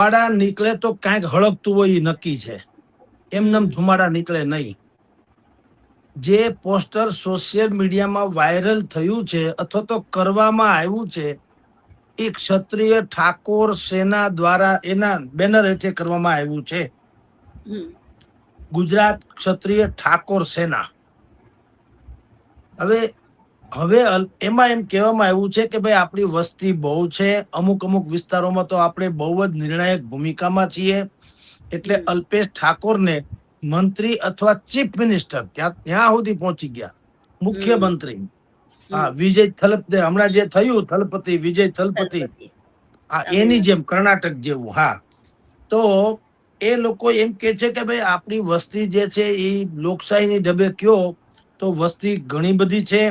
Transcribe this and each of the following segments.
ધુમાડા નીકળે તો કાંઈક હળગતું હોય એ નક્કી છે, એમનેમ ધુમાડા નીકળે નહીં. જે પોસ્ટર સોશિયલ મીડિયામાં વાયરલ થયું છે અથવા તો કરવામાં આવ્યું છે એ ક્ષત્રિય ઠાકોર સેના દ્વારા એના બેનર હેઠળ કરવામાં આવ્યું છે. ગુજરાત ક્ષત્રિય ઠાકોર સેના. હવે એમાં એમ કહેવામાં આવ્યું છે કે ભાઈ આપણી વસ્તી બહુ છે, અમુક વિસ્તારોમાં તો આપણે બહુ જ નિર્ણાયક ભૂમિકામાં છીએ, એટલે અલ્પેશ ઠાકોરને મંત્રી અથવા ચીફ મિનિસ્ટર ત્યાં સુધી પહોંચી ગયા, મુખ્યમંત્રી. હા, વિજય થલપતિ હમણાં જે થયું, થલપતિ વિજય થલપતિ, હા એની જેમ કર્ણાટક જેવું. હા, તો એ લોકો એમ કે છે કે ભાઈ આપણી વસ્તી જે છે એ લોકશાહીની ઢબે કયો તો વસ્તી ઘણી બધી છે,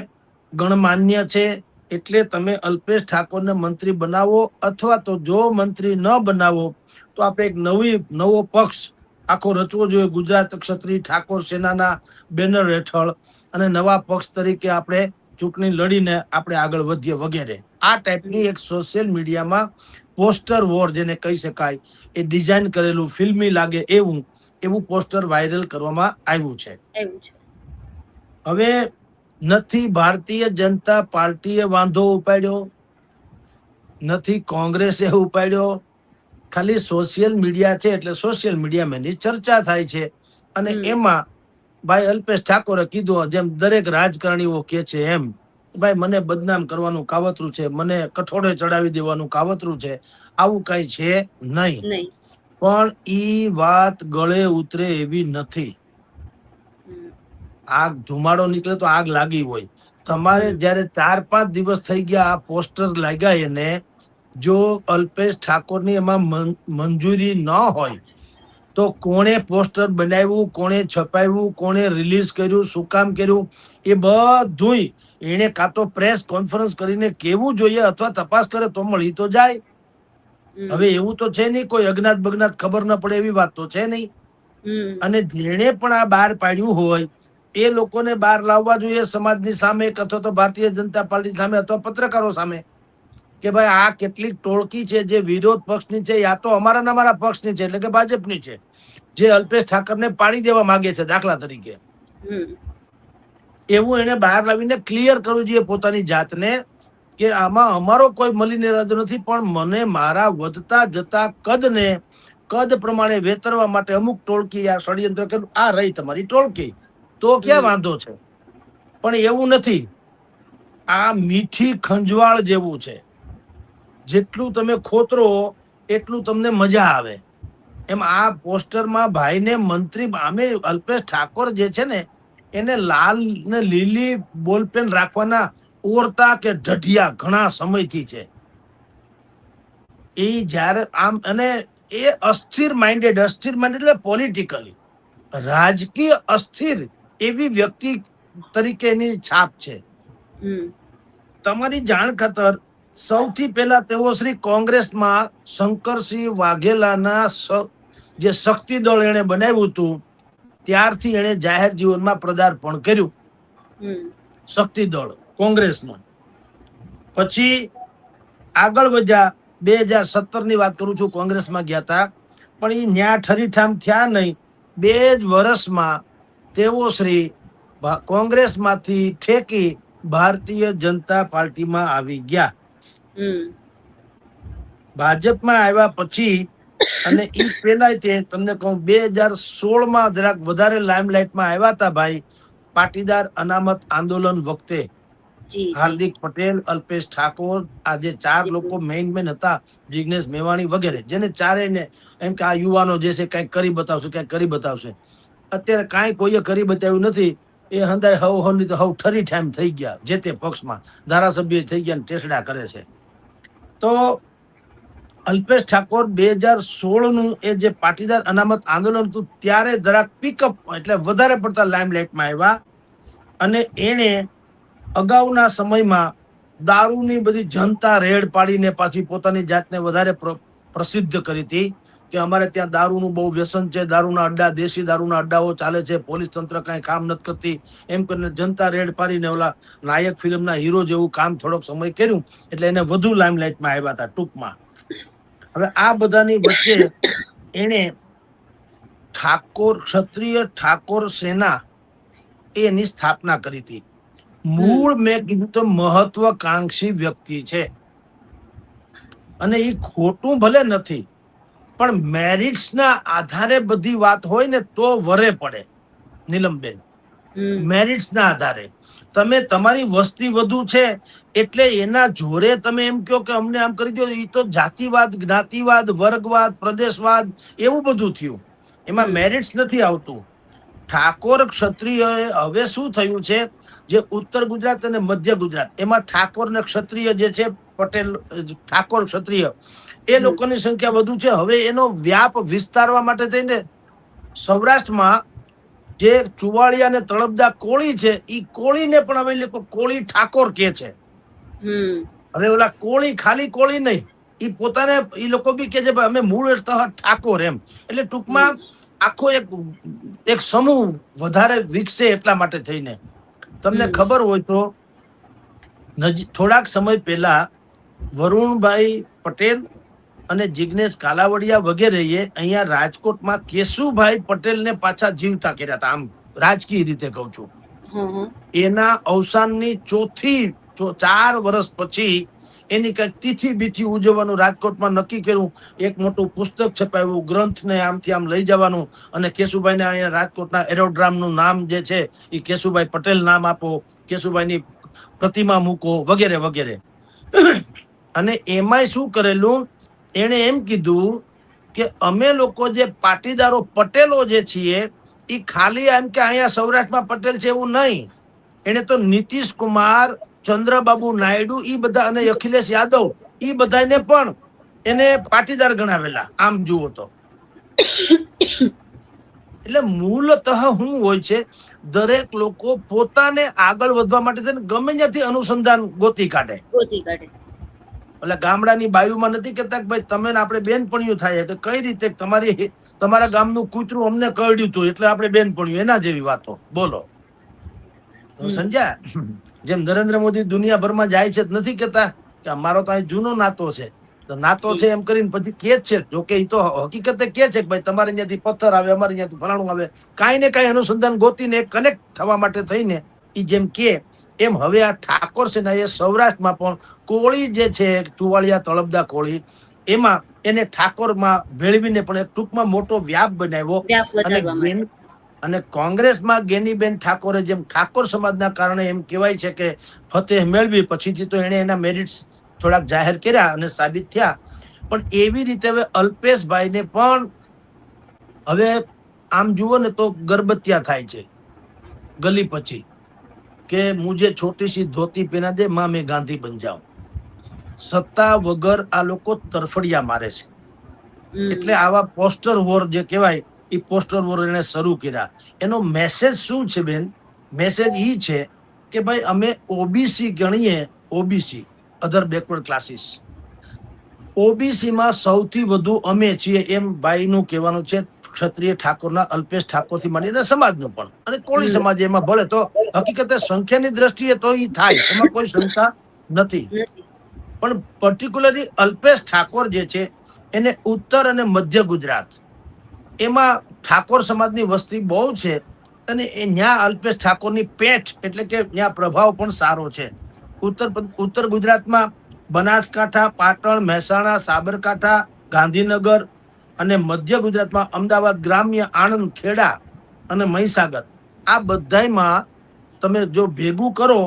ગણમાન્ય છે, એટલે તમે અલ્પેશ ઠાકોરને મંત્રી બનાવો, અથવા તો જો મંત્રી ન બનાવો તો આપણે એક નવો પક્ષ આખો રચવો જોઈએ ગુજરાત ક્ષત્રિય ઠાકોર સેનાના બેનર હેઠળ, અને નવા પક્ષ તરીકે આપણે ચૂંટણી લડીને આપણે આગળ વધીએ વગેરે. આ ટાઈપની એક સોશિયલ મીડિયામાં પોસ્ટર વોર જેને કહી શકાય, એ ડિઝાઇન કરેલું ફિલ્મી લાગે એવું પોસ્ટર વાયરલ કરવામાં આવ્યું છે. હવે નથી ભારતીય જનતા પાર્ટીએ વાંધો ઉપાડ્યો, નથી કોંગ્રેસે ઉપાડ્યો, ખાલી સોશિયલ મીડિયા છે એટલે સોશિયલ મીડિયામાં એની ચર્ચા થાય છે. અને એમાં ભાઈ અલ્પેશ ઠાકોરે કીધું, જેમ દરેક રાજકારણીઓ કે છે એમ, ભાઈ મને બદનામ કરવાનું કાવતરું છે, મને કઠોળે ચડાવી દેવાનું કાવતરું છે, આવું કઈ છે નહીં. પણ ઈ વાત ગળે ઉતરે એવી નથી. આગ ધુમાડો નીકળે તો આગ લાગી હોય. તમારે જયારે 4-5 દિવસ થઈ ગયા આ પોસ્ટર લાગ્યા એને, જો અલ્પેશ ઠાકોરની એમાં મંજૂરી ન હોય તો કોણે પોસ્ટર બનાવ્યું, કોણે છપાવ્યું, કોણે રિલીઝ કર્યું, શું કામ કર્યું, એ બધું એને કાં તો પ્રેસ કોન્ફરન્સ કરીને કેવું જોઈએ અથવા તપાસ કરે તો મળી તો જાય. હવે એવું તો છે નહીં, કોઈ અજ્ઞાત બજ્ઞાત ખબર ન પડે એવી વાત તો છે નહીં. અને જેણે પણ આ બહાર પાડ્યું હોય એ લોકોને બહાર લાવવા જોઈએ સમાજની સામે, અથવા તો ભારતીય જનતા પાર્ટી સામે, અથવા પત્રકારો સામે, કે ભાઈ આ કેટલીક ટોળકી છે જે વિરોધ પક્ષની છે, યા તો અમારા પક્ષની છે એટલે કે ભાજપની છે, જે અલ્પેશ ઠાકોરને પાડી દેવા માંગે છે દાખલા તરીકે. એવું એને બહાર લાવીને ક્લિયર કરવું જોઈએ પોતાની જાતને કે આમાં અમારો કોઈ મલિન ઇરાદો નથી, પણ મને મારા વધતા જતા કદ પ્રમાણે વેતરવા માટે અમુક ટોળકી આ ષડયંત્ર કર્યું, આ રહી તમારી ટોળકી, તો ક્યાં વાંધો છે. પણ એવું નથી, આ મીઠી ખંજવાળ જેવું છે, જેટલું તમે ખોતરો એટલું તમને મજા આવે. એમ આ પોસ્ટરમાં ભાઈને મંત્રી, આમે અલ્પેશ ઠાકોર જે છે ને એને લાલ ને લીલી બોલપેન રાખવાના ઓરતા કે ઢઢિયા ઘણા સમયથી છે. એ જ્યારે આમ, અને એ અસ્થિર માઇન્ડેડ એટલે પોલિટિકલી રાજકીય અસ્થિર એવી વ્યક્તિ તરીકે એની છાપ છે. તમારી જાણ ખાતર સૌથી પહેલા તેઓ શ્રી કોંગ્રેસમાં શંકરસિંહ વાઘેલાના જે શક્તિ દળ એને બનાવ્યું હતું ત્યારથી એને જાહેર જીવનમાં પદાર્પણ કર્યું, શક્તિ દળ કોંગ્રેસમાં. પછી આગળ વધ્યા, 2017 ની વાત કરું છું, કોંગ્રેસમાં ગયા હતા, પણ એ ન્યા ઠરીઠામ થયા નહીં. 2 જ વર્ષમાં તેઓ શ્રી કોંગ્રેસમાંથી ઠેકી ભારતીય જનતા પાર્ટીમાં આવી ગયા. ભાજપમાં આવ્યા પછી, અને એ પેલા તમને કહું 2016માં જરાક વધારે લાઇમલાઇટમાં આવ્યા હતા ભાઈ, પાટીદાર અનામત આંદોલન વખતે. હાર્દિક પટેલ, અલ્પેશ ઠાકોર, આ જે 4 લોકો મેઇન હતા, જિગ્નેશ મેવાણી વગેરે, જેને ચારેયને એમ કે આ યુવાનો જે છે કંઈક કરી બતાવશે. અત્યારે કાંઈ કોઈએ કરી બતાવ્યું નથી. એ હંદાય હવ ઠરી ઠામ થઈ ગયા, જે તે પક્ષમાં ધારાસભ્ય થઈ ગયા, ટેસડા કરે છે. તો અલ્પેશ ઠાકોર 2016 નું એ જે પાટીદાર અનામત આંદોલન હતું ત્યારે જરાક પિકઅપ એટલે વધારે પડતા લાઇમલાઇટમાં આવ્યા, અને એને અગાઉના સમયમાં દારૂની બધી જનતા રેડ પાડીને પાછી પોતાની જાતને વધારે પ્રસિદ્ધ કરી હતી કે અમારે ત્યાં દારૂનું બહુ વ્યસન છે, દારૂના અડ્ડા, દેશી દારૂના અડ્ડાઓ ચાલે છે, પોલીસ તંત્ર કાંઈ કામ નથી કરતી, એમ કરીને જનતા રેડ પાડીને ઓલા નાયક ફિલ્મના હીરો જેવું કામ થોડોક સમય કર્યું, એટલે એને વધુ લાઇમલાઇટમાં આવ્યા હતા ટૂંકમાં. હવે આ બધાની વચ્ચે એને ક્ષત્રિય ઠાકોર સેના એની સ્થાપના કરી હતી. મૂળ મેં કીધું તો મહત્વકાંક્ષી વ્યક્તિ છે અને એ ખોટું ભલે નથી, પણ મેરિટ્સના આધારે બધી વાત હોય ને તો વરે પડે. નીલમબેન, મેરિટ્સના આધારે તમે તમારી વસ્તી વધુ છે એટલે એના જોરે તમે એમ કહો કે અમને આમ કરી દો, એ તો જાતિવાદ, જ્ઞાતિવાદ, વર્ગવાદ, પ્રદેશવાદ એવું બધું થયું. એમાં મેરિટ્સ નથી આવતું. ઠાકોર ક્ષત્રિય હવે શું થયું છે, જે ઉત્તર ગુજરાત અને મધ્ય ગુજરાત એમાં ઠાકોર ને ક્ષત્રિય જે છે, પટેલ ઠાકોર ક્ષત્રિય એ લોકોની સંખ્યા વધુ છે. હવે એનો વ્યાપ વિસ્તારવા માટે થઈને સૌરાષ્ટ્રમાં જે ચુવાળિયા અને તળપદા કોળી છે એ કોળીને પણ હવે લોકો કોળી ઠાકોર કે છે. હવે ઓલા કોળી ખાલી કોળી નહીં, એ પોતાને એ લોકો બી કે છે ભાઈ અમે મૂળ ઠાકોર એમ. એટલે ટૂંકમાં આખો એક સમૂહ વધારે વિકસે એટલા માટે થઈને. તમને ખબર હોય તો થોડાક સમય પહેલા વરુણભાઈ પટેલ અને જિગ્નેશ કાલાવડિયા વગેરે અહીંયા રાજકોટમાં કેશુભાઈ પટેલને પાછા જીવતા કર્યા હતા. આમ રાજકીય રીતે કહું છું. એના અવસાનની 4 વર્ષ પછી એની કઈક તિથિ બીથી ઉજવવાનું રાજકોટમાં નક્કી કર્યું. એક મોટું પુસ્તક છપાયું, ગ્રંથને આમથી આમ લઈ જવાનું અને કેશુભાઈને અહીંયા રાજકોટના એરોડ્રામનું નામ જે છે એ કેશુભાઈ પટેલ નામ આપો, કેશુભાઈની પ્રતિમા મૂકો વગેરે વગેરે. અને એમાંય શું કરેલું, એણે એમ કીધું કે અમે લોકો જે પાટીદારો પટેલો જે છીએ એ ખાલી એમ કે અહીંયા સૌરાષ્ટ્રમાં પટેલ છે એવું નહીં. એને તો નીતિશ કુમાર, ચંદ્રબાબુ નાયડુ એ બધા અને અખિલેશ યાદવ એ બધાને પણ એને પાટીદાર ગણાવેલા આમ જુઓ તો. એટલે મૂળતઃ શું હોય છે, દરેક લોકો પોતાને આગળ વધવા માટે ગમે ત્યાંથી અનુસંધાન ગોતી કાઢે. એટલે ગામડાની બાયુમાં નથી કેતા કે ભાઈ તમે આપણે બેનપણીઓ થાય કે કઈ રીતે તમારા ગામનું કૂતરું અમને કરડ્યું હતું એટલે આપણે બેનપણીઓ, એના જેવી વાતો બોલો. તો સમજ્યા? જેમ નરેન્દ્ર મોદી દુનિયાભરમાં જાય છે નથી કેતા કે અમારો તો અહીં જૂનો નાતો છે, તો નાતો છે એમ કરીને પછી કે છે. જોકે એ તો હકીકતે કે છે કે ભાઈ તમારે અહીંયાથી પથ્થર આવે, અમારે અહીંયાથી ફલાણું આવે, કાંઈ ને કાંઈ અનુસંધાન ગોતીને કનેક્ટ થવા માટે થઈને એ જેમ કે એમ હવે આ ઠાકોર સેના એ સૌરાષ્ટ્રમાં પણ કોળી જે છે, ચુવાળિયા તળપદા કોળી, એમાં એને ઠાકોરમાં ભેળવીને પણ એક ટૂંકમાં મોટો વ્યાપ બનાવ્યો. અને કોંગ્રેસમાં ગેનીબેન ઠાકોરે જેમ ઠાકોર સમાજના કારણે એમ કહેવાય છે કે ફતેહ મેળવી, પછીથી તો એને એના મેરિટ્સ થોડાક જાહેર કર્યા અને સાબિત થયા. પણ એવી રીતે હવે અલ્પેશભાઈને પણ હવે આમ જુઓ ને તો ગરબત્યા થાય છે ગલી પછી કે મુझे छोटी सी धोती पहना दे मां मैं गांधी बन जाऊं. સત્તા વગર આ લોકો તરફડિયા મારે છે. એટલે આવા પોસ્ટર વોર જે કહેવાય એ પોસ્ટર વોર એને શરૂ કર્યા. એનો મેસેજ શું છે બેન? મેસેજ ઈ છે કે ભાઈ અમે ઓબીસી ગણીએ, ઓબીસી અધર બેકવર્ડ ક્લાસીસ, ઓબીસી માં સૌથી વધુ અમે છીએ એમ ભાઈનું કહેવાનું છે. ક્ષત્રિય ઠાકોરના અલ્પેશ ઠાકોર થી માંડીને સમાજનું પણ, અને કોળી સમાજ એમાં ભલે, તો હકીકતે સંખ્યાની દ્રષ્ટિએ તો એ થાય, એમાં કોઈ શંકા નથી. પણ પર્ટિક્યુલરલી અલ્પેશ ઠાકોર જે છે એને ઉત્તર અને મધ્ય ગુજરાત એમાં ઠાકોર સમાજની વસ્તી બહુ છે અને ત્યાં અલ્પેશ ઠાકોરની પેઠ એટલે કે ત્યાં પ્રભાવ પણ સારો છે. ઉત્તર ગુજરાતમાં બનાસકાંઠા, પાટણ, મહેસાણા, સાબરકાંઠા, ગાંધીનગર અને મધ્ય ગુજરાતમાં અમદાવાદ ગ્રામ્ય, આણંદ, ખેડા અને મહીસાગર, આ બધામાં તમે જો ભેગું કરો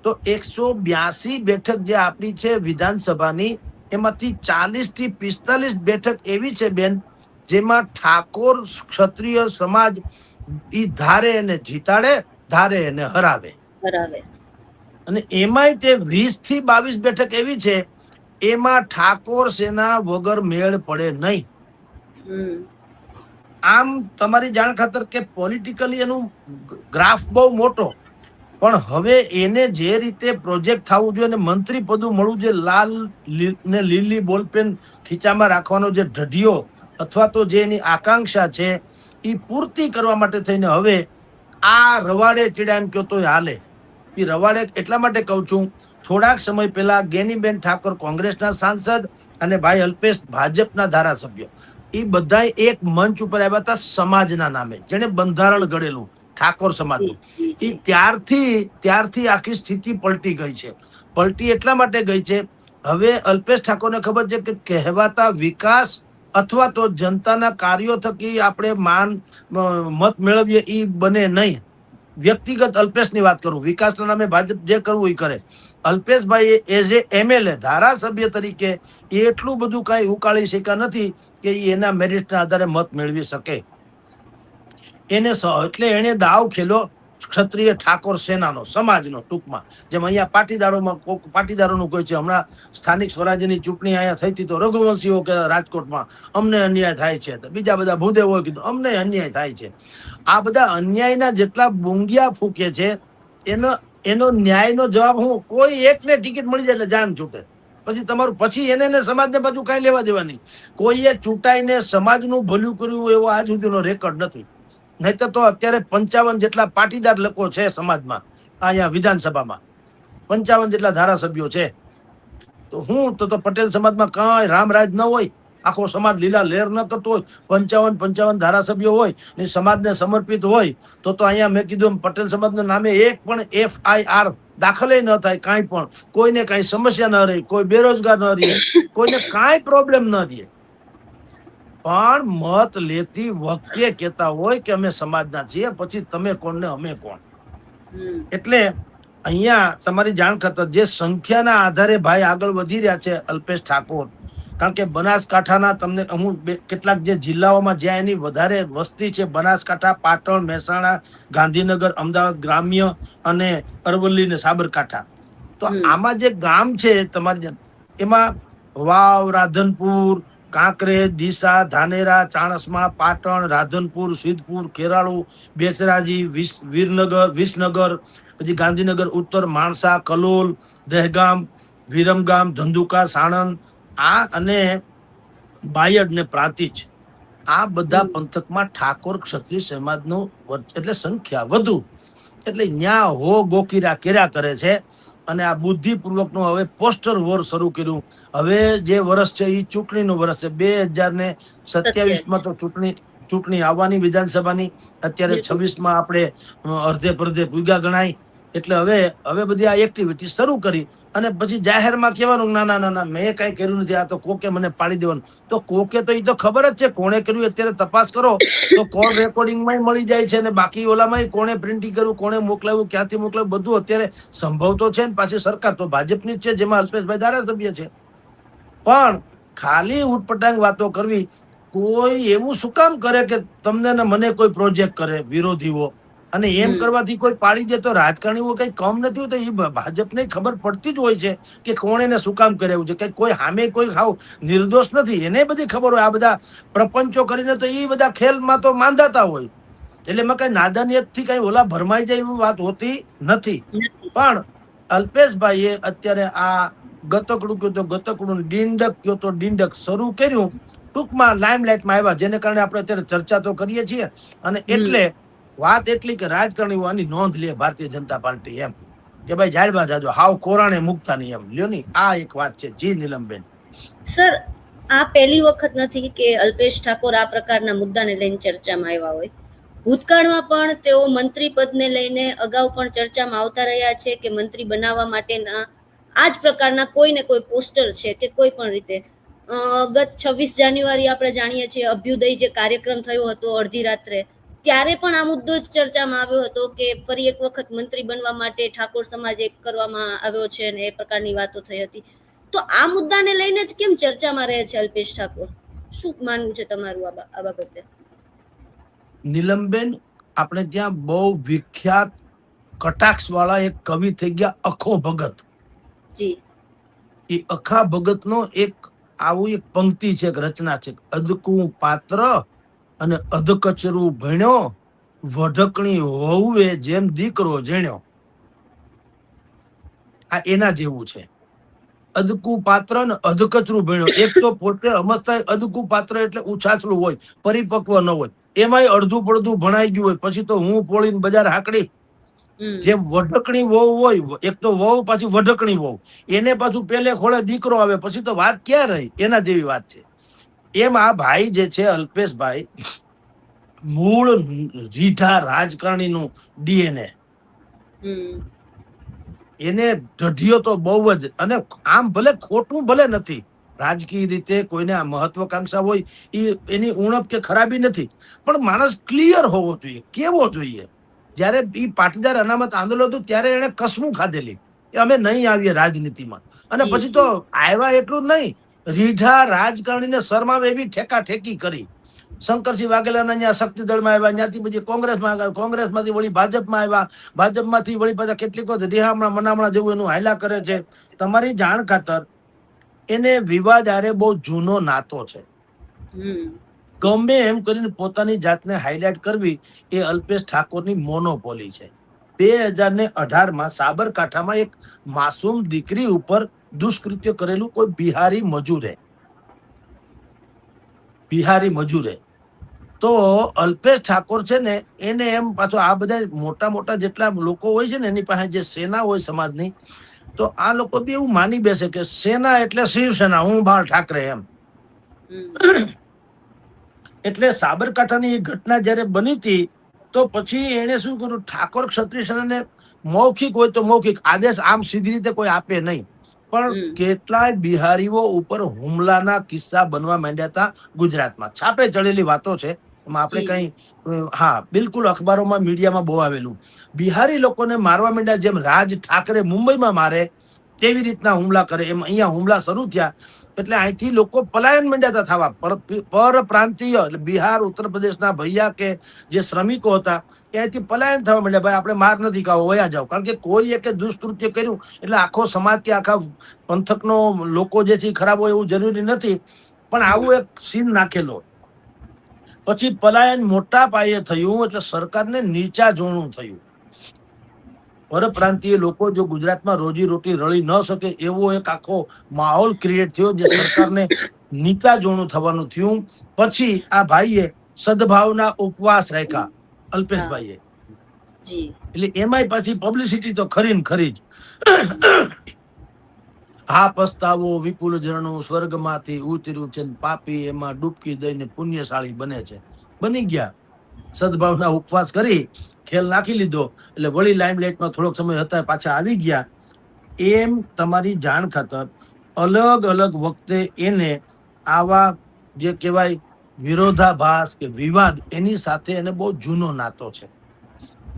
તો 182 બેઠક જે આપણી છે વિધાનસભાની, એમાંથી 40 થી 45 બેઠક એવી છે બેન જેમાં ઠાકોર ક્ષત્રિય સમાજ ઈ ધારે એને જીતાડે, ધારે એને હરાવે. અને એમાંય તે 20 થી 22 બેઠક એવી છે એમાં ઠાકોર સેના વગર મેળ પડે નહીં. આમ તમારી જાણ ખાતર કે પોલિટિકલી એનું ગ્રાફ બહુ મોટો, પણ હવે એને જે રીતે પ્રોજેક્ટ થવું જોઈએ અને મંત્રી પદું મળવું જોઈએ, લાલ ને લીલી બોલપેન ખીચામાં રાખવાનો જે ઢઢિયો અથવા તો જે એની આકાંક્ષા છે એ પૂર્તિ કરવા માટે થઈને હવે આ રવાડે ચીડા એમ કહો તો હાલે. એ રવાડે એટલા માટે કહું છું, થોડાક સમય પહેલા ગેનીબેન ઠાકોર કોંગ્રેસના સાંસદ અને ભાઈ અલ્પેશ ભાજપના ધારાસભ્ય, એ બધા એક મંચ ઉપર આવ્યા હતા સમાજના નામે, જેને બંધારણ ઘડેલું ઠાકોર સમાજનું. એ ત્યારથી આખી સ્થિતિ પલટી ગઈ છે. પલટી એટલા માટે ગઈ છે, હવે અલ્પેશ ઠાકોરને ખબર છે કે કહેવાતા વિકાસ અથવા તો જનતાના કાર્યો થકી આપણે મત મેળવીએ એ બને નહીં. વ્યક્તિગત અલ્પેશની વાત કરું, વિકાસના નામે ભાજપ જે કરવું એ કરે. અલ્પેશભાઈ એઝ એ MLA ધારાસભ્ય તરીકે એટલું બધું કઈ ઉકાળી શક્યા નથી કે એના મેરિટના આધારે મત મેળવી શકે. એટલે એને દાવ ખેલો ક્ષત્રિય ઠાકોર સેનાનો, સમાજનો, ટૂંકમાં. જેમ અહીંયા પાટીદારોનું કોઈ છે. હમણાં સ્થાનિક સ્વરાજ્યની ચૂંટણી અહીંયા થઈ હતી તો રઘુવંશીઓ કે રાજકોટમાં અમને અન્યાય થાય છે, બીજા બધા ભૂદેવો કીધું અમને અન્યાય થાય છે. આ બધા અન્યાયના જેટલા બુંગિયા ફૂકે છે, એનો ન્યાયનો જવાબ હું, કોઈ એકને ટિકિટ મળી જાય એટલે જાન છૂટે, પછી એને સમાજને પાછું કઈ લેવા દેવાની. કોઈએ ચૂંટાઈને સમાજનું ભલું કર્યું એવો આજ સુધીનો રેકોર્ડ નથી. નહીતર તો અત્યારે 55 જેટલા પાટીદાર લોકો છે સમાજમાં, અહીંયા વિધાનસભામાં 55 જેટલા ધારાસભ્યો છે. તો હું તો પટેલ સમાજમાં કઈ રામરાજ ન હોય, આખો સમાજ લીલા લહેર ન કરતો હોય, 55 ધારાસભ્યો હોય ને સમાજને સમર્પિત હોય, તો અહીંયા મેં કીધું પટેલ સમાજના નામે એક પણ FIR દાખલ ન થાય, કાંઈ પણ કોઈને કાંઈ સમસ્યા ન રહી, કોઈ બેરોજગાર ન રહે, કોઈને કાંઈ પ્રોબ્લેમ ન રહે. પણ મત લેતી વખતે કહેતા હોય કે અમે સમાજના છીએ, પછી તમે કોણ ને અમે કોણ. એટલે અહીંયા તમારી જાણ ખાતર જે સંખ્યાના આધારે ભાઈ આગળ વધી રહ્યા છે અલ્પેશ ઠાકોર, કારણ કે બનાસકાંઠાના તમને હું કેટલાક જે જિલ્લાઓમાં જ્યાં એની વધારે વસ્તી છે, બનાસકાંઠા, પાટણ, મહેસાણા, ગાંધીનગર, અમદાવાદ ગ્રામ્ય અને અરવલ્લી ને સાબરકાંઠા, તો આમાં જે ગામ છે તમારી, એમાં વાવ, રાધનપુર, કાંકરેજ, ડીસા, ધાનેરા, ચાણસ્મા, પાટણ, રાધનપુર, સિદ્ધપુર, ખેરાળુ, બેચરાજી, વિસનગર, પછી ગાંધીનગર ઉત્તર, માણસા, કલોલ, દહેગામ, વિરમગામ, ધંધુકા, સાણંદ, આ અને બાયડ ને પ્રાંતિજ, આ બધા પંથકમાં ઠાકોર ક્ષત્રિય સમાજનું એટલે સંખ્યા વધુ. એટલે ન્યા હો ગોકીરા કર્યા કરે છે. અને આ બુદ્ધિપૂર્વકનું હવે પોસ્ટર વોર શરૂ કર્યું. હવે જે વર્ષ છે એ ચૂંટણીનું વર્ષ છે. 2027માં તો ચૂંટણી આવવાની વિધાનસભાની, અત્યારે 26માં આપણે અડધે પડધે ભૂગા ગણાય. એટલે હવે બધી આ એક્ટિવિટી શરૂ કરી અને પછી જાહેરમાં કહેવાનું ના ના ના મેં કઈ કર્યું નથી, આ તો કોકે મને પાડી દેવાનું. તો કોકે તો એ તો ખબર જ છે કોણે કર્યું. અત્યારે તપાસ કરો તો કોલ રેકોર્ડિંગમાં મળી જાય છે, અને બાકી ઓલામાં કોણે પ્રિન્ટિંગ કર્યું, કોણે મોકલાવ્યું, ક્યાંથી મોકલાવ્યું, બધું અત્યારે સંભવ તો છે ને. પાછી સરકાર તો ભાજપની જ છે, જેમાં અલ્પેશભાઈ ધારાસભ્ય છે. પણ ખાલી ઉટપટાંગ વાતો કરવી, કોઈ એવું શું કામ કરે કે તમને ને મને કોઈ પ્રોજેક્ટ કરે વિરોધીઓ, અને એમ કરવાથી કોઈ પાડી દે તો રાજકારણીઓ કઈ કમ નથી હોતા. એ ભાજપને ખબર પડતી જ હોય છે કે કોણ એને શું કામ કરાવ્યું છે, કે કોઈ સામે કોઈ ખાવ નિર્દોષ નથી, એને બધી ખબર હોય. આ બધા પ્રપંચો કરીને તો એ બધા ખેલમાં તો માંધાતા હોય, એટલે એમાં કઈ નાદાનિયત થી કઈ ઓલા ભરમાઈ જાય એવી વાત હોતી નથી. પણ અલ્પેશભાઈએ અત્યારે આ ગતકડું કયો તો ગતકડું, ડીંડક કયો તો ડીંડક શરૂ કર્યું, ટૂંકમાં લાઇમલાઇટમાં આવ્યા, જેને કારણે આપણે અત્યારે ચર્ચા તો કરીએ છીએ. અને એટલે વાત એટલી કે રાજકારણીઓ આની નોંધ લે ભારતીય જનતા પાર્ટી, એમ કે ભાઈ જાડવા જાજો હાવ કોરાણે મુકતા નહીં, એમ લ્યો ની. આ એક વાત છે. જી નીલમબેન. સર, આ પહેલી વખત નથી કે અલ્પેશ ઠાકોર આ પ્રકારના મુદ્દાને લઈને ચર્ચામાં આવ્યા હોય. ભૂતકાળમાં પણ તેઓ મંત્રી પદને લઈને અગાઉ પણ ચર્ચામાં આવતા રહ્યા છે કે મંત્રી બનાવવા માટેના આ જ પ્રકારના કોઈ ને કોઈ પોસ્ટર છે કે કોઈ પણ રીતે. ગત 26 જાન્યુઆરી આપણે જાણીએ છીએ અભ્યુદય જે કાર્યક્રમ થયો હતો અડધી રાત્રે, ત્યારે પણ આ મુદ્દો જ ચર્ચામાં આવ્યો હતો કે ફરી એક વખત મંત્રી બનવા માટે ઠાકોર સમાજ એક કરવામાં આવ્યો છે અને એ પ્રકારની વાતો થઈ હતી. તો આ મુદ્દાને લઈને જ કેમ ચર્ચામાં રહે છે અલ્પેશ ઠાકોર? શું માનવું છે તમારું આ બાબતે? નીલમબેન, આપણે ત્યાં બહુ વિખ્યાત કટાક્ષ વાળા એક કવિ થઈ ગયા અખો ભગત. જી. એ અખા ભગત નો એક આવું એક પંક્તિ છે, એક રચના છે. અદકું પાત્ર અને અધકચરું ભણ્યો, વઢકણી હોવે જેમ દીકરો જેણ્યો. આ એના જેવું છે. અદકું પાત્ર ને અધકચરું ભણ્યો. એક તો પોતે અમસ્તા અદકું પાત્ર એટલે ઉછાછલું હોય, પરિપક્વ ન હોય, એમાંય અડધું પડધું ભણાઈ ગયું હોય, પછી તો હું પોળીને બજાર હાકડી. જે વઢકણી વહુ હોય, એક તો વહુ પાછી વઢકણી વહુ, એને પાછું પેલે ખોળે દીકરો આવે પછી તો વાત ક્યાં રહી, એના જેવી વાત છે. એમ આ ભાઈ જે છે અલ્પેશભાઈ, મૂળ રીઢા રાજકારણીનું ડીએનએ, એને ઢઢિયો તો બહુ જ, અને આમ ભલે ખોટું ભલે નથી, રાજકીય રીતે કોઈને આ મહત્વકાંક્ષા હોય એની ઉણપ કે ખરાબી નથી, પણ માણસ ક્લિયર હોવો જોઈએ, કેવો જોઈએ. જયારે ઈ પાટીદાર અનામત આંદોલન હતું ત્યારે એને કસમું ખાધેલી કે અમે નહીં આવીએ રાજનીતિમાં, અને પછી તો આવ્યા એટલું જ નહીં, રીઢા રાજકારણીને શરમાવે એવી ઠેકા ઠેકી કરી. શંકરસિંહ વાઘેલાના અહીંયા શક્તિ દળમાં આવ્યા, ત્યાંથી પછી કોંગ્રેસમાં આવ્યા, કોંગ્રેસમાંથી વળી ભાજપમાં આવ્યા, ભાજપમાંથી વળી પાછા કેટલીક વખત રિહામણા મનામણા જેવું એનું હાયલા કરે છે. તમારી જાણ ખાતર એને વિવાદ આરે બહુ જૂનો નાતો છે. ગમે એમ કરીને પોતાની જાતને હાઇલાઇટ કરવી એ અલ્પેશ ઠાકોરની મોનોપોલી છે. 2018માં સાબરકાંઠામાં એક માસૂમ દીકરી ઉપર દુષ્કૃત્ય કરેલું કોઈ બિહારી મજૂરે. તો અલ્પેશ ઠાકોર છે ને એને એમ પાછો આ બધા મોટા મોટા જેટલા લોકો હોય છે ને એની પાસે જે સેના હોય સમાજની, તો આ લોકો બી એવું માની બેસે કે સેના એટલે શિવસેના, હું બાળ ઠાકરે એમ. એટલે સાબરકાંઠાની એ ઘટના જયારે બની હતી તો પછી એને શું કર્યું, ઠાકોર ક્ષત્રિય સેનાને મૌખિક હોય તો મૌખિક આદેશ આમ સીધી રીતે કોઈ આપે નહીં, પણ કેટલાય બિહારીઓ ઉપર હુમલાના કિસ્સા બનવા માંડ્યા હતા ગુજરાતમાં. છાપે ચડેલી વાતો છે, એમાં આપણે કઈ, હા બિલકુલ અખબારોમાં મીડિયામાં બહુ આવેલું. બિહારી લોકોને મારવા માંડ્યા, જેમ રાજ ઠાકરે મુંબઈમાં મારે તેવી રીતના હુમલા કરે, એમ અહીંયા હુમલા શરૂ થયા. એટલે અહીંથી લોકો પલાયન માંડ્યા હતા થવા, પરપ્રાંતીય એટલે બિહાર ઉત્તર પ્રદેશના ભૈયા કે જે શ્રમિકો હતા ત્યાંથી પલાયન થવા માંડ્યા. ભાઈ આપણે માર નથી ખાવો, વયા જાવ, કારણ કે કોઈ એક દુષ્કૃત્ય કર્યું એટલે આખો સમાજ કે આખા પંથકનો લોકો જે છે ખરાબ હોય એવું જરૂરી નથી, પણ આવું એક સીન નાખેલો. પછી પલાયન મોટા પાયે થયું એટલે સરકારને નીચા જોણું થયું. પરપ્રાંતીય લોકો જો ગુજરાતમાં રોજી રોટી રળી ન શકે એવો એક આખો માહોલ ક્રિએટ થયો, જે સરકારને નીચા જોણું થવાનું થયું. પછી આ ભાઈએ સદભાવના ઉપવાસ રાખ્યા અલ્પેશભાઈએ, એટલે એમાંય પાછી પબ્લિસિટી તો ખરી ને ખરી જ. હા પસ્તાવો વિપુલ ઝરણું સ્વર્ગમાંથી ઉતર્યું છે, પાપી એમાં ડૂબકી દઈને પુણ્યશાળી બને છે. બની ગયા, સદભાવના ઉપવાસ કરી ખેલ નાખી લીધો, એટલે વળી લાઇમલાઇટમાં થોડોક સમય હતા, પાછા આવી ગયા. એમ તમારી જાણ ખાતર અલગ અલગ વખતે એને આવા જે કહેવાય વિરોધાભાસ કે વિવાદ, એની સાથે એને બહુ જૂનો નાતો છે.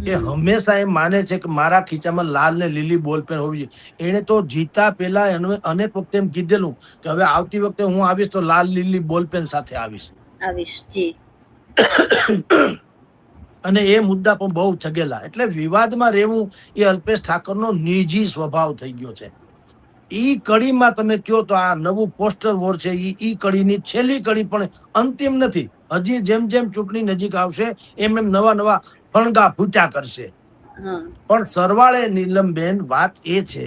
કે હંમેશા એમ માને છે કે મારા ખીચામાં લાલ ને લીલી બોલપેન હોવી જોઈએ. એને તો જીતા પહેલા અનેક વખતે એમ કીધેલું કે હવે આવતી વખતે હું આવીશ તો લાલ લીલી બોલપેન સાથે આવીશ. અને એ મુદ્દા પણ બહુ ચગેલા. એટલે વિવાદમાં રહેવું એ અલ્પેશ ઠાકોરનો નિજી સ્વભાવ થઈ ગયો છે. ઈ કડીમાં તમે કયો તો આ નવું પોસ્ટર વોર છે, ઈ કડીની છેલ્લી કડી પણ અંતિમ નથી. હજી જેમ જેમ ચૂંટણી નજીક આવશે એમ એમ નવા નવા ફણગા ફૂટ્યા કરશે. પણ સરવાળે નીલમબેન વાત એ છે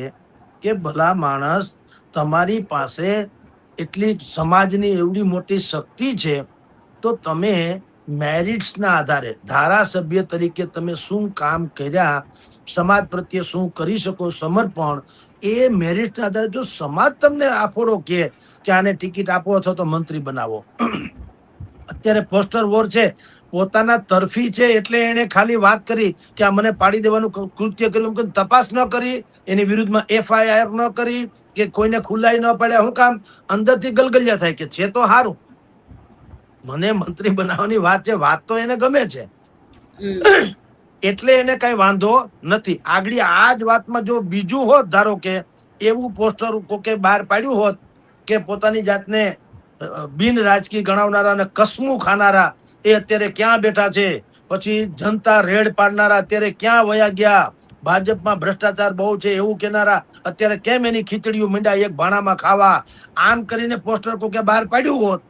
કે ભલા માણસ, તમારી પાસે એટલી સમાજની એવડી મોટી શક્તિ છે, તો તમે મેરિટ્સના આધારે ધારાસભ્ય તરીકે તમે શું કામ કર્યા, સમાજ પ્રત્યે શું કરી શકો સમર્પણ, એ મેરિટના આધારે જો સમાજ તમને આફોડો કે આને ટિકિટ આપો અથવા તો મંત્રી બનાવો. અત્યારે પોસ્ટર વોર છે, પોતાના તરફી છે એટલે એને ખાલી વાત કરી કે આ મને પાડી દેવાનું કૃત્ય કર્યું, તપાસ ન કરી, એની વિરુદ્ધમાં FIR ન કરી કે કોઈને ખુલ્લાઈ ન પાડ્યા. શું કામ? અંદરથી ગલગલિયા થાય કે છે તો સારું, મને મંત્રી બનાવવાની વાત છે, વાત તો એને ગમે છે, એટલે એને કઈ વાંધો નથી. આગળ આ જ વાતમાં જો બીજું હોત, ધારો કે એવું પોસ્ટર કોકે બહાર પાડ્યું હોત કે પોતાની જાતને બિન રાજકીય ગણાવનારા અને કસમું ખાનારા એ અત્યારે ક્યાં બેઠા છે, પછી જનતા રેડ પાડનારા અત્યારે ક્યાં વયા ગયા, ભાજપમાં ભ્રષ્ટાચાર બહુ છે એવું કહેનારા અત્યારે કેમ એની ખીચડીઓ મીંડા એક ભાણામાં ખાવા, આમ કરીને પોસ્ટર કોકે બહાર પાડ્યું હોત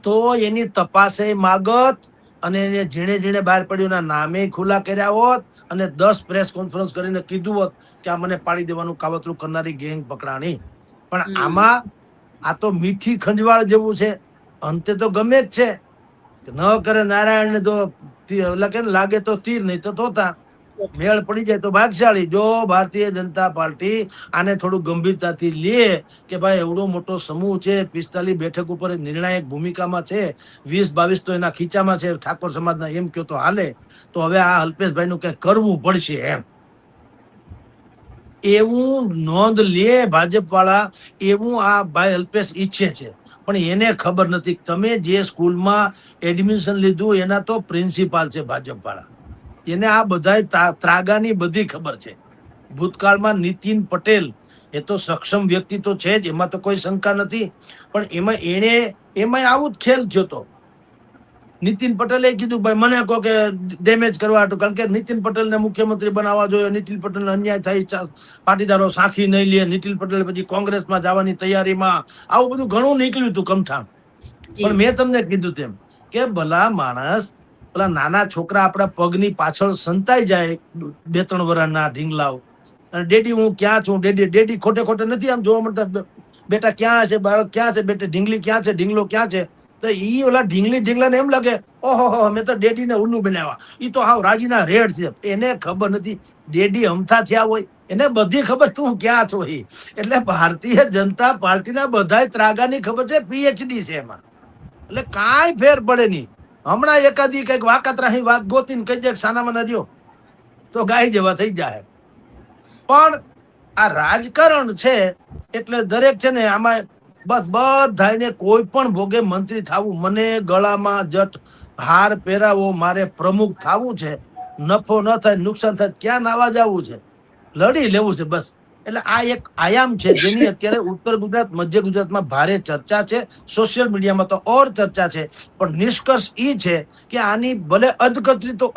તો એની તપાસે માગત અને એને ઝીણે ઝીણે બહાર પડ્યું નામે ખુલ્લા કર્યા હોત અને 10 પ્રેસ કોન્ફરન્સ કરીને કીધું હોત કે આ મને પાડી દેવાનું કાવતરું કરનારી ગેંગ પકડાણી. પણ આમાં આ તો મીઠી ખંજવાળ જેવું છે, અંતે તો ગમે જ છે. ન કરે નારાયણ ને તો એટલે કે લાગે તો સ્થિર, નહીં તો તોતા. મેળ પડી જાય તો ભાગશાળી. જો ભારતીય જનતા પાર્ટી આને થોડું ગંભીરતાથી લે કે ભાઈ એવડો મોટો સમૂહ છે, 45 બેઠક ઉપર નિર્ણાયક ભૂમિકામાં છે, 20-22 તો એના ખીચામાં છે ઠાકોર સમાજના, એમ કયો તો હાલે. તો હવે આ અલ્પેશભાઈ નું કઈ કરવું પડશે એમ, એવું નોંધ લે ભાજપ વાળા, એવું આ ભાઈ અલ્પેશ ઈચ્છે છે. પણ એને ખબર નથી, તમે જે સ્કૂલમાં એડમિશન લીધું એના તો પ્રિન્સિપાલ છે ભાજપ વાળા, એને આ બધા ત્રાગાની બધી ખબર છે. ભૂતકાળમાં નીતિન પટેલ એ તો સક્ષમ વ્યક્તિ તો છે જ, એમાં તો કોઈ શંકા નથી, પણ એમાં આવું જ ખેલ થયો તો. નીતિન પટેલે કીધું ભાઈ મને કહો કે ડેમેજ કરવા હતું, કારણ કે નીતિન પટેલને મુખ્યમંત્રી બનાવવા જોઈએ, નીતિન પટેલને અન્યાય થાય, પાટીદારો સાખી નહીં લે, નીતિન પટેલ પછી કોંગ્રેસમાં જવાની તૈયારીમાં, આવું બધું ઘણું નીકળ્યું હતું કમઠાણ. પણ મેં તમને કીધું તેમ કે ભલા માણસ, પેલા નાના છોકરા આપણા પગની પાછળ સંતાઈ જાય 2-3 વર્ષના ઢીંગલાઓ, અને ડેડી હું ક્યાં છું, ડેડી ખોટે ખોટે નથી આમ જોવા મળતા, બેટા ક્યાં છે, બાળક ક્યાં છે, બેટા ઢીંગલી ક્યાં છે, ઢીંગલો ક્યાં છે. તો ઈ ઓલા ઢીંગલાને એમ લાગે ઓહો મેં તો ડેડીને ઉલ્લુ બનાવ્યા, ઈ તો હાવ રાજીના રેડ છે. એને ખબર નથી ડેડી અમથા થયા હોય, એને બધી ખબર તું ક્યાં છો. એટલે ભારતીય જનતા પાર્ટીના બધા ત્રાગાની ખબર છે, પીએચડી છે એમાં, એટલે કાંઈ ફેર પડે નહીં. હમણાં એકાદી કઈક વાકાતરાહી વાત ગોતીને કહી દે સાનામાં ન રહ્યો તો ગાય જેવા થઈ જાય. પણ આ રાજકારણ છે એટલે દરેક છે ને આમાં બસ બધાને કોઈ પણ ભોગે મંત્રી થવું, મને ગળામાં જટ હાર પહેરાવો, મારે પ્રમુખ થવું છે, નફો ન થાય નુકસાન થાય ક્યાં નાવા જવું છે, લડી લેવું છે બસ. એટલે આ એક આયામ છે જેની અત્યારે ઉત્તર ગુજરાત, મધ્ય ગુજરાતમાં ભારે ચર્ચા છે, સોશિયલ મીડિયામાં તો ઓર ચર્ચા છે. પણ નિષ્કર્ષ ઈ છે કે આની ભલે અધકતરી તો